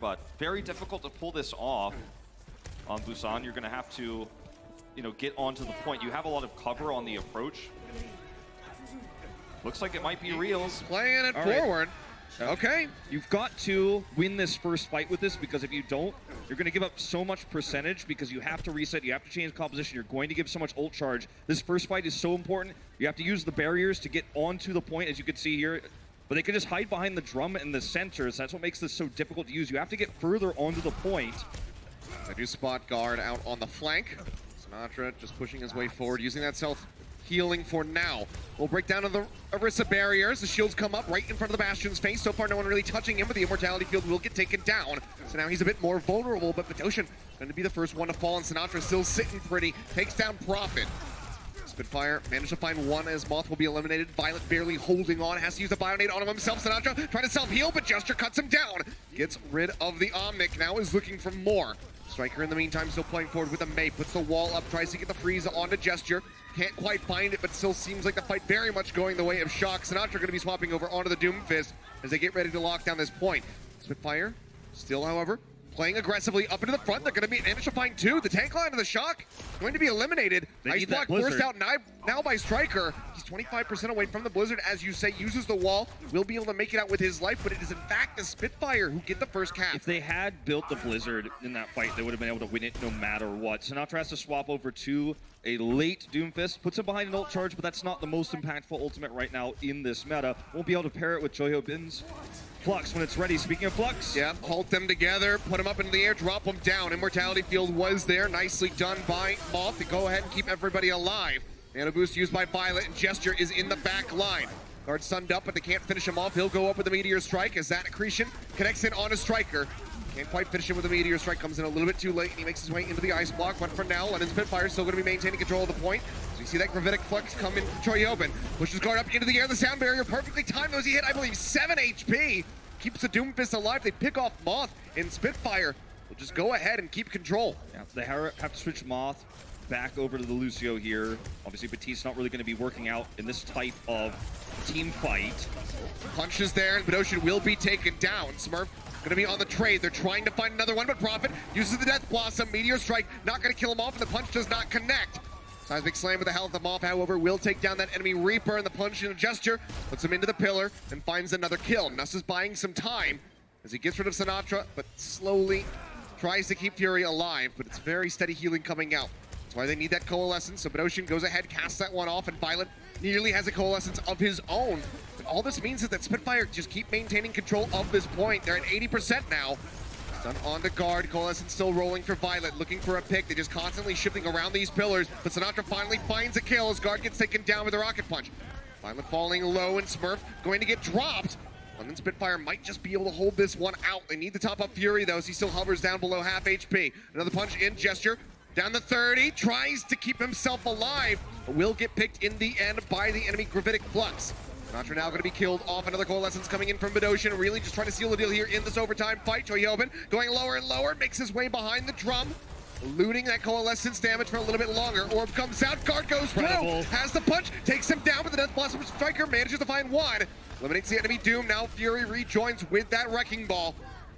but very difficult to pull this off on Busan. You're going to have to, get onto the point. You have a lot of cover on the approach. Looks like it might be reals. Playing it forward. Okay. You've got to win this first fight with this, because if you don't, you're going to give up so much percentage because you have to reset, you have to change composition, you're going to give so much ult charge. This first fight is so important. You have to use the barriers to get onto the point, as you can see here. But they can just hide behind the drum in the centers. That's what makes this so difficult to use. You have to get further onto the point. They do spot guard out on the flank. Sinatraa just pushing his way forward, using that self-healing for now. We'll break down on the Orisa barriers. The shields come up right in front of the Bastion's face. So far, no one really touching him, but the Immortality Field will get taken down. So now he's a bit more vulnerable, but Bedoshin going to be the first one to fall, and Sinatraa still sitting pretty. Takes down Prophet. Spitfire managed to find one as Moth will be eliminated. Violet barely holding on, has to use the Bionade on himself. Sinatraa trying to self-heal, but Gesture cuts him down. Gets rid of the Omnic, now is looking for more. Striker in the meantime still playing forward with a May, puts the wall up, tries to get the freeze onto Gesture. Can't quite find it, but still seems like the fight very much going the way of Shock. Sinatraa going to be swapping over onto the Doomfist as they get ready to lock down this point. Spitfire still, however, playing aggressively up into the front. They're going to be managed to find two. The tank line of the Shock going to be eliminated. Ice block forced out now by Striker. He's 25% away from the Blizzard, as you say, uses the wall. Will be able to make it out with his life, but it is in fact the Spitfire who get the first cap. If they had built the Blizzard in that fight, they would have been able to win it no matter what. Sinatraa has to swap over to a late Doomfist, puts it behind an ult charge, but that's not the most impactful ultimate right now in this meta. Won't be able to pair it with Choyobin's Flux when it's ready. Speaking of Flux. Yeah, halt them together, put them up into the air, drop them down. Immortality Field was there. Nicely done by Moth to go ahead and keep everybody alive. Mana boost used by Violet, and Gesture is in the back line. Guard sunned up, but they can't finish him off. He'll go up with the Meteor Strike as that accretion connects in on a Striker. Can't quite finish him with the Meteor Strike. Comes in a little bit too late, and he makes his way into the Ice Block. But for now, London Spitfire is still going to be maintaining control of the point. So you see that Gravitic Flux come in from Choyobin. Pushes guard up into the air. The sound barrier perfectly timed those. He hit, I believe, 7 HP. Keeps the Doomfist alive. They pick off Moth, and Spitfire will just go ahead and keep control. Yeah, they have to switch Moth back over to the Lucio here. Obviously, Batiste not really going to be working out in this type of team fight. Punches there, and Bedoshin will be taken down. Smurf going to be on the trade. They're trying to find another one, but Prophet uses the Death Blossom. Meteor Strike not going to kill him off, and the punch does not connect. Seismic Slam with the health of Moth, however, will take down that enemy Reaper, and the punch and Gesture puts him into the pillar and finds another kill. Nuss is buying some time as he gets rid of Sinatraa, but slowly tries to keep Fury alive, but it's very steady healing coming out. That's why they need that Coalescence, so Bedoshin goes ahead, casts that one off, and Violet nearly has a Coalescence of his own. But all this means is that Spitfire just keep maintaining control of this point. They're at 80% now. Done on the guard, Coalescence still rolling for Violet, looking for a pick. They're just constantly shifting around these pillars, but Sinatraa finally finds a kill as guard gets taken down with a rocket punch. Violet falling low, and Smurf going to get dropped. London Spitfire might just be able to hold this one out. They need to top up Fury, though, as he still hovers down below half HP. Another punch in, Gesture. Down the 30, tries to keep himself alive, but will get picked in the end by the enemy Gravitic Flux. Sinatraa now going to be killed off. Another Coalescence coming in from Bedoshin, really just trying to seal the deal here in this overtime fight. Choyobin going lower and lower, makes his way behind the drum, eluding that Coalescence damage for a little bit longer. Orb comes out, guard goes through, has the punch, takes him down with the Death Blossom. Striker manages to find one, eliminates the enemy Doom. Now Fury rejoins with that Wrecking Ball.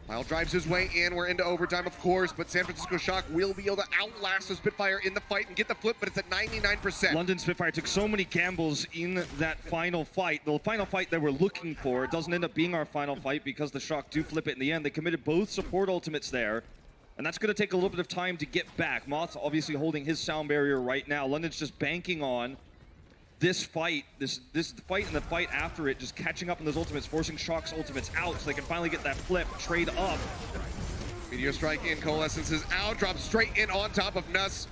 Pyle drives his way in. We're into overtime, of course, but San Francisco Shock will be able to outlast the Spitfire in the fight and get the flip, but it's at 99%. London Spitfire took so many gambles in that final fight. The final fight they were looking for, it doesn't end up being our final fight because the Shock do flip it in the end. They committed both support ultimates there, and that's going to take a little bit of time to get back. Moth's obviously holding his sound barrier right now. London's just banking on this fight, this fight and the fight after it, just catching up on those ultimates, forcing Shock's ultimates out so they can finally get that flip, trade up. Meteor Strike in, Coalescence is out, drops straight in on top of Nuss.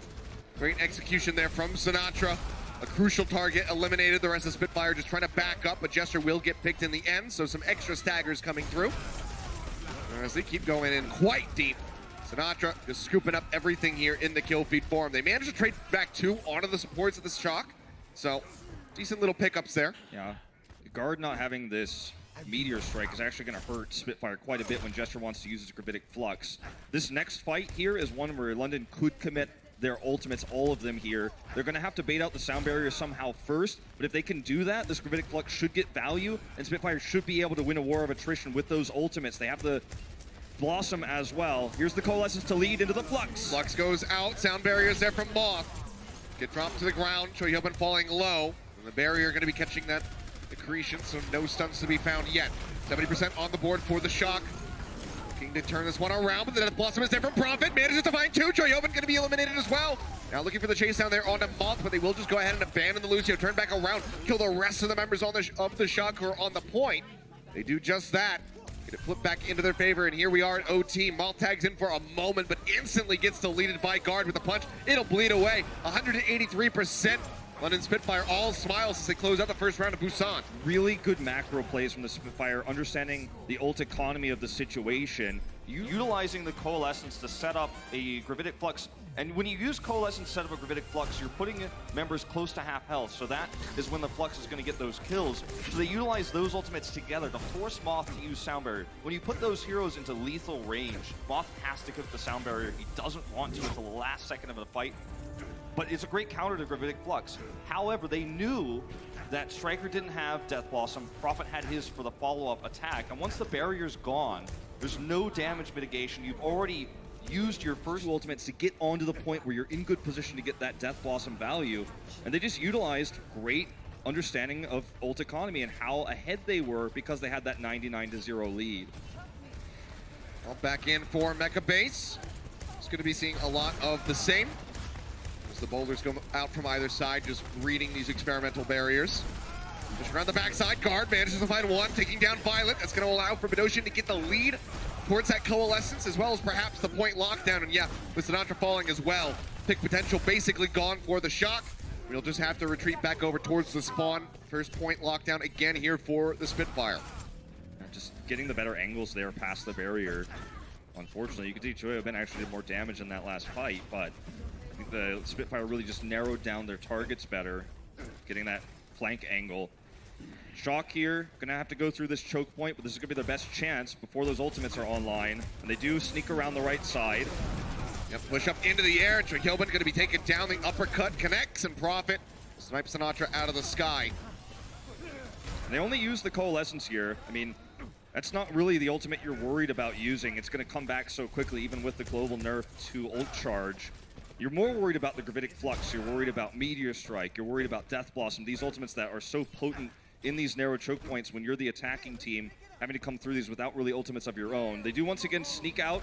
Great execution there from Sinatraa. A crucial target eliminated. The rest of Spitfire just trying to back up, but Gesture will get picked in the end, so some extra staggers coming through. As they keep going in quite deep. Sinatraa just scooping up everything here in the kill feed for him. They managed to trade back two onto the supports of the Shock, so decent little pickups there. Yeah, guard not having this Meteor Strike is actually going to hurt Spitfire quite a bit when Gesture wants to use his Gravitic Flux. This next fight here is one where London could commit their ultimates, all of them here. They're going to have to bait out the sound barrier somehow first, but if they can do that, this Gravitic Flux should get value, and Spitfire should be able to win a war of attrition with those ultimates. They have the Blossom as well. Here's the Coalescence to lead into the Flux. Flux goes out, sound barriers there from Moth. Get dropped to the ground, Choyobin falling low. And the barrier gonna be catching that accretion, so no stunts to be found yet. 70% on the board for the Shock. Looking to turn this one around, but the Death Blossom is there from Prophet. Manages to find two. Choyobin gonna be eliminated as well. Now looking for the chase down there onto Moth, but they will just go ahead and abandon the Lucio, turn back around, kill the rest of the members on of the Shock who are on the point. They do just that. Get it flipped back into their favor, and here we are at OT. Moth tags in for a moment, but instantly gets deleted by Guard with a punch. It'll bleed away. 183%. London Spitfire all smiles as they close out the first round of Busan. Really good macro plays from the Spitfire, understanding the ult economy of the situation. Utilizing the Coalescence to set up a Gravitic Flux. And when you use Coalescence to set up a Gravitic Flux, you're putting members close to half health. So that is when the Flux is going to get those kills. So they utilize those ultimates together to force Moth to use Sound Barrier. When you put those heroes into lethal range, Moth has to cook the Sound Barrier. He doesn't want to until the last second of the fight. But it's a great counter to Gravitic Flux. However, they knew that Striker didn't have Death Blossom. Prophet had his for the follow-up attack. And once the barrier's gone, there's no damage mitigation. You've already used your first ultimates to get onto the point where you're in good position to get that Death Blossom value. And they just utilized great understanding of ult economy and how ahead they were because they had that 99-0 lead. Well, back in for Mecha Base. It's going to be seeing a lot of the same. The boulders go out from either side, just reading these experimental barriers. Just around the backside, Guard manages to find one, taking down Violet. That's going to allow for Bedosian to get the lead towards that Coalescence, as well as perhaps the point lockdown. And yeah, with Sinatra falling as well, pick potential basically gone for the Shock. We'll just have to retreat back over towards the spawn. First point lockdown again here for the Spitfire. Just getting the better angles there past the barrier. Unfortunately, you can see Choyobin actually did more damage in that last fight, but the Spitfire really just narrowed down their targets better, getting that flank angle. Shock here, gonna have to go through this choke point, but this is gonna be their best chance before those ultimates are online. And they do sneak around the right side. Yep, push up into the air. Choyobin gonna be taken down. The uppercut connects, and Prophet snipes Sinatra out of the sky. And they only use the Coalescence here. I mean, that's not really the ultimate you're worried about using. It's gonna come back so quickly, even with the global nerf to ult charge. You're more worried about the Gravitic Flux, you're worried about Meteor Strike, you're worried about Death Blossom, these ultimates that are so potent in these narrow choke points when you're the attacking team, having to come through these without really ultimates of your own. They do once again sneak out.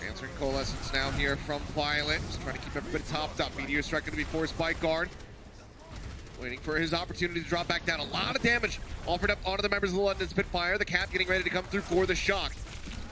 Answering Coalescence now here from Violet, just trying to keep everybody topped up. Meteor Strike going to be forced by Guard. Waiting for his opportunity to drop back down. A lot of damage offered up onto the members of the London Spitfire. The Cat getting ready to come through for the Shock.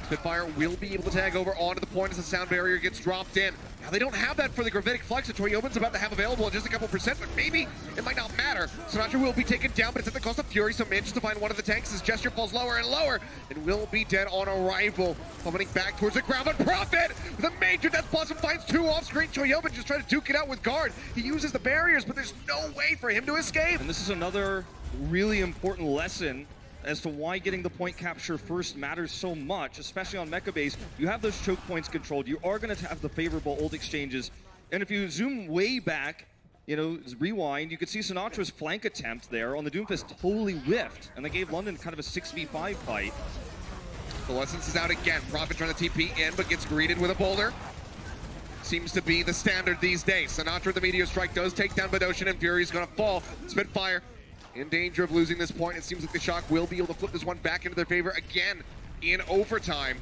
Spitfire will be able to tag over onto the point as the sound barrier gets dropped in. Now they don't have that for the Gravitic Flux that Choyobin's about to have available in just a couple percent, but maybe it might not matter. Sinatra will be taken down, but it's at the cost of Fury, so manages to find one of the tanks. His gesture falls lower and lower, and will be dead on arrival. Plummeting back towards the ground, but Prophet with a major Death Blossom finds two off-screen. Choyobin just trying to duke it out with Guard. He uses the barriers, but there's no way for him to escape. And this is another really important lesson as to why getting the point capture first matters so much, especially on Mecha Base. You have those choke points controlled. You are going to have the favorable ult exchanges. And if you zoom way back, you know, rewind, you could see Sinatra's flank attempt there on the Doomfist totally whiffed. And they gave London kind of a 6v5 fight. Coalescence is out again. Prophet trying to TP in, but gets greeted with a boulder. Seems to be the standard these days. Sinatra, the Meteor Strike, does take down Bedosian, and Fury's going to fall. Spitfire in danger of losing this point. It seems like the Shock will be able to flip this one back into their favor again in overtime.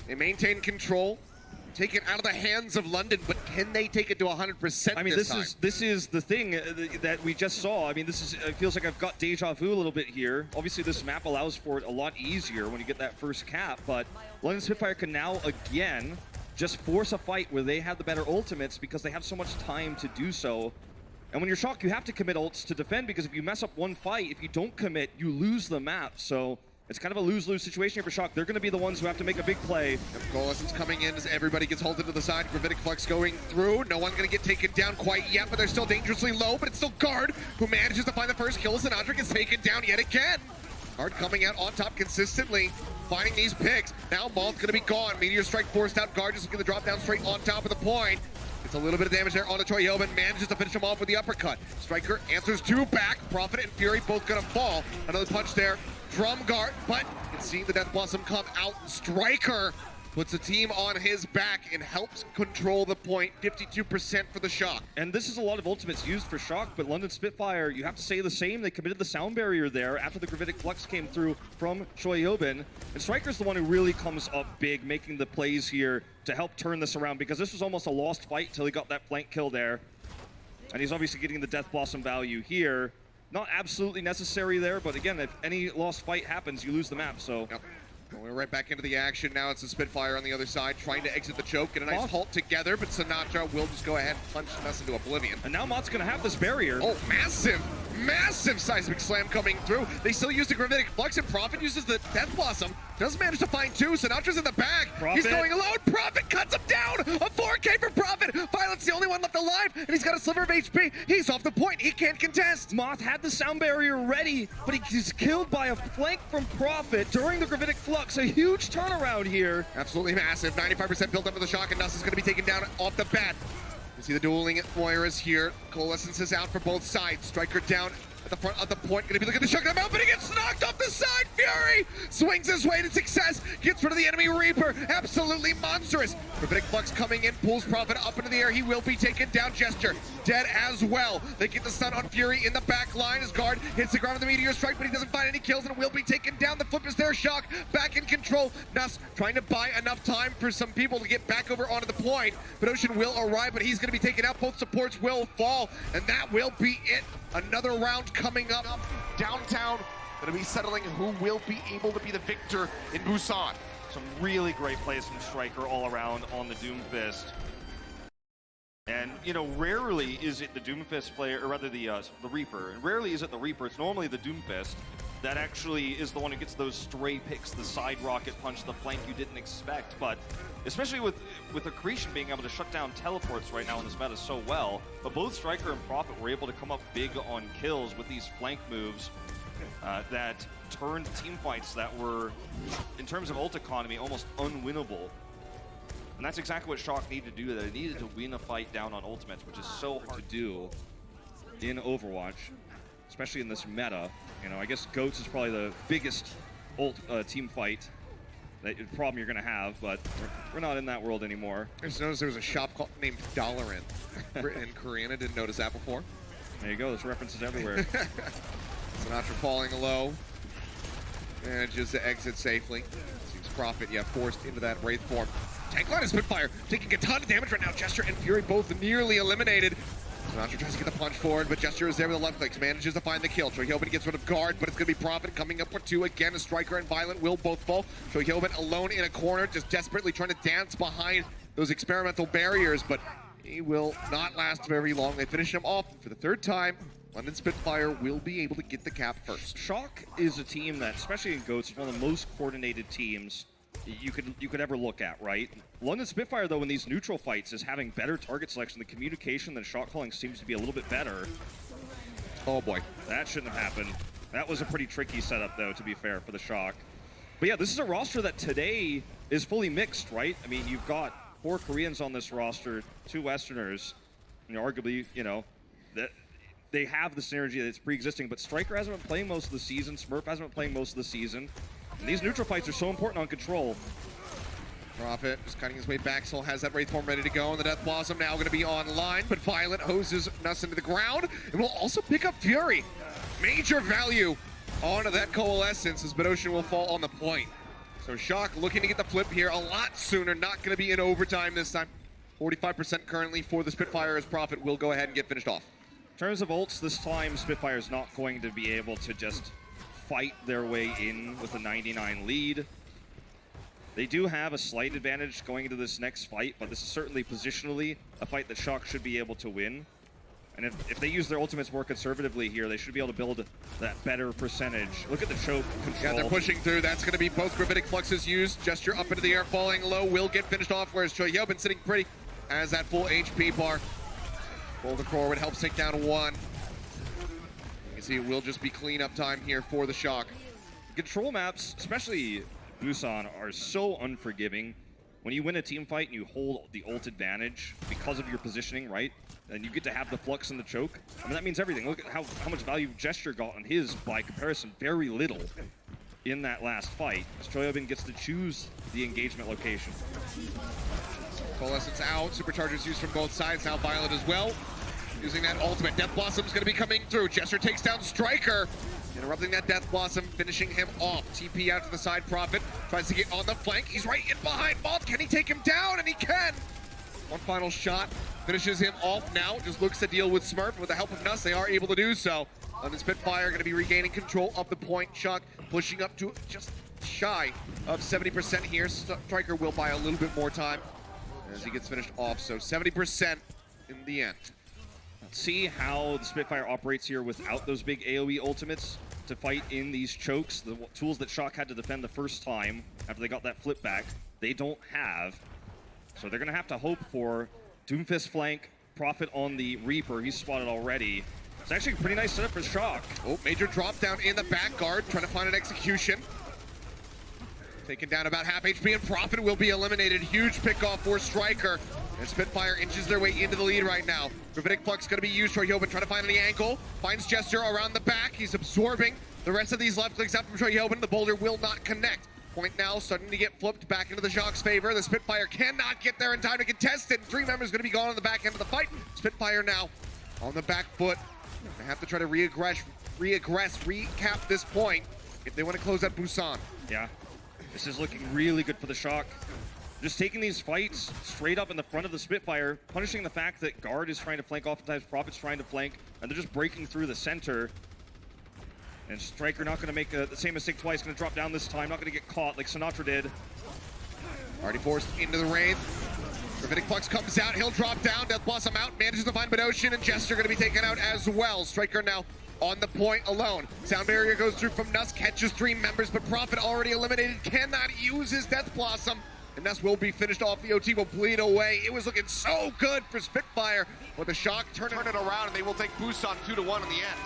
They maintain control, take it out of the hands of London, but can they take it to 100% I mean, this is the thing that we just saw. I mean, this is, it feels like I've got deja vu a little bit here. Obviously, this map allows for it a lot easier when you get that first cap, but London Spitfire can now again just force a fight where they have the better ultimates because they have so much time to do so. And when you're Shock, you have to commit ults to defend, because if you mess up one fight, if you don't commit, you lose the map. So it's kind of a lose-lose situation here for Shock. They're going to be the ones who have to make a big play. Coalescence coming in as everybody gets halted to the side. Gravitic Flux going through. No one's going to get taken down quite yet, but they're still dangerously low. But it's still Guard who manages to find the first kill. Sinatra gets taken down yet again. Guard coming out on top consistently, finding these picks. Now Moth going to be gone. Meteor Strike forced out. Guard just looking to drop down straight on top of the point. It's a little bit of damage there onto Choyobin, manages to finish him off with the uppercut. Striker answers two back. Prophet and Fury both gonna fall. Another punch there from guard, but you can see the Death Blossom come out. Striker puts the team on his back and helps control the point. 52% for the Shock. And this is a lot of ultimates used for Shock, but London Spitfire, you have to say the same. They committed the sound barrier there after the Gravitic Flux came through from Choi Hyobin. And Striker's the one who really comes up big, making the plays here to help turn this around, because this was almost a lost fight until he got that flank kill there. And he's obviously getting the Death Blossom value here. Not absolutely necessary there, but again, if any lost fight happens, you lose the map, so... Yep. We're right back into the action now. It's the Spitfire on the other side, trying to exit the choke. Get a nice halt together, but Sinatra will just go ahead and punch Nuss into oblivion. And now Mott's gonna have this barrier. Oh, massive seismic slam coming through. They still use the Gravitic Flux, and Prophet uses the Death Blossom. Does manage to find two. Sinatra's in the back. He's going alone. Prophet cuts him down. A 4K for Prophet. Violet's the only one left alive, and he's got a sliver of HP. He's off the point. He can't contest. Moth had the sound barrier ready, but he's killed by a flank from Prophet during the Gravitic Flux. A huge turnaround here. Absolutely massive. 95% built up for the Shock, and Nuss is going to be taken down off the bat. You see the dueling Moiras here. Coalescence is out for both sides. Striker down at the front of the point. Going to be looking to shut him out, but he gets knocked off the side. Fury swings his way to success. Gets rid of the enemy Reaper. Absolutely monstrous. Gravitic Flux coming in, pulls Prophet up into the air. He will be taken down. Gesture dead as well. They get the stun on Fury in the back line. His guard hits the ground with the Meteor Strike, but he doesn't find any kills and will be taken down. The flip is there. Shock back in control. Nuss trying to buy enough time for some people to get back over onto the point. But Ocean will arrive, but he's going to be taken out. Both supports will fall, and that will be it. Another round coming up. Downtown going to be settling who will be able to be the victor in Busan. Some really great plays from Striker all around on the Doomfist. And, you know, rarely is it the Doomfist player, or rather the Reaper. And rarely is it the Reaper. It's normally the Doomfist that actually is the one who gets those stray picks, the side rocket punch, the flank you didn't expect. But especially with Accretion being able to shut down teleports right now in this meta so well, but both Striker and Prophet were able to come up big on kills with these flank moves that turned team fights that were, in terms of ult economy, almost unwinnable. And that's exactly what Shock needed to do. They needed to win a fight down on ultimates, which is so hard to do in Overwatch, especially in this meta. You know, I guess Goats is probably the biggest ult team fight problem you're going to have, but we're not in that world anymore. I just noticed there was a shop named Dollarin written in Korean. I didn't notice that before. There you go. There's references everywhere. Sinatra falling low. Manages to exit safely. Seems Prophet, forced into that Wraith form. Tankline and Spitfire taking a ton of damage right now. Gesture and Fury both nearly eliminated. Sinatra tries to get the punch forward, but Gesture is there with the left clicks. Manages to find the kill. Choi Hyobin gets rid of guard, but it's going to be Prophet coming up for two again. A Striker and Violent will both fall. Choi Hyobin alone in a corner, just desperately trying to dance behind those experimental barriers, but he will not last very long. They finish him off for the third time. London Spitfire will be able to get the cap first. Shock is a team that, especially in Goats, is one of the most coordinated teams you could ever look at, right? London Spitfire, though, in these neutral fights is having better target selection. The communication than Shock calling seems to be a little bit better. Oh boy. That shouldn't have happened. That was a pretty tricky setup, though, to be fair, for the Shock. But yeah, this is a roster that today is fully mixed, right? I mean, you've got 4 Koreans on this roster, 2 Westerners, and arguably, you know, that they have the synergy that's pre-existing, but Striker hasn't been playing most of the season, Smurf hasn't been playing most of the season, and these neutral fights are so important on Control. Prophet just cutting his way back, Soul has that Wraith form ready to go, and the Death Blossom now going to be online, but Violent hoses Nuss into the ground, and will also pick up Fury. Major value onto that Coalescence, as Ocean will fall on the point. So Shock looking to get the flip here a lot sooner, not going to be in overtime this time. 45% currently for the Spitfire, as Prophet will go ahead and get finished off. In terms of ults, this time Spitfire's not going to be able to just fight their way in with a 99 lead. They do have a slight advantage going into this next fight, but this is certainly positionally a fight that Shock should be able to win. And if they use their ultimates more conservatively here, they should be able to build that better percentage. Look at the choke control. Yeah, they're pushing through. That's going to be both Gravitic Fluxes used. Gesture up into the air, falling low, will get finished off, whereas Choi Hyobin sitting pretty as that full HP bar. Boulder forward helps take down one. You can see it will just be cleanup time here for the Shock. Control maps, especially Busan, are so unforgiving. When you win a team fight and you hold the ult advantage because of your positioning, right? And you get to have the flux and the choke. I mean, that means everything. Look at how much value Gesture got on his by comparison. Very little. in that last fight, as Choyobin gets to choose the engagement location. Coalescence out, superchargers used from both sides, now Violet as well. Using that ultimate, Death Blossom's gonna be coming through. Jester takes down Striker, interrupting that Death Blossom, finishing him off. TP out to the side, Prophet tries to get on the flank. He's right in behind Moth. Can he take him down? And he can! One final shot, finishes him off now. Just looks to deal with Smurf. With the help of Nuss, they are able to do so. London Spitfire gonna be regaining control of the point. Chuck pushing up to just shy of 70% here. Striker will buy a little bit more time as he gets finished off. So 70% in the end. Let's see how the Spitfire operates here without those big AoE ultimates to fight in these chokes. The tools that Shock had to defend the first time after they got that flip back, they don't have. So they're gonna have to hope for Doomfist flank, Prophet on the Reaper. He's spotted already. It's actually a pretty nice setup for Shock. Oh, major drop down in the back guard, trying to find an execution. Taken down about half HP, and Prophet will be eliminated. Huge pickoff for Striker. And Spitfire inches their way into the lead right now. Gravitic Flux going to be used. Choyobin trying to find the angle. Finds Jester around the back. He's absorbing the rest of these left clicks out from Choyobin. The boulder will not connect. Point now starting to get flipped back into the Shock's favor. The Spitfire cannot get there in time to contest it. 3 members going to be gone on the back end of the fight. Spitfire now on the back foot. They have to try to recap this point if they want to close out Busan. Yeah, this is looking really good for the Shock. Just taking these fights straight up in the front of the Spitfire, punishing the fact that Guard is trying to flank, oftentimes Prophet's trying to flank, and they're just breaking through the center. And Striker not going to make the same mistake twice, going to drop down this time, not going to get caught like Sinatra did. Already forced into the Wraith. Gravitic Flux comes out, he'll drop down, Death Blossom out, manages to find Bedosian, and Jester going to be taken out as well. Striker now on the point alone. Sound Barrier goes through from Nuss, catches 3 members, but Prophet already eliminated, cannot use his Death Blossom. And Nuss will be finished off. The OT will bleed away. It was looking so good for Spitfire, but the Shock turn it around, and they will take Busan 2-1 in the end.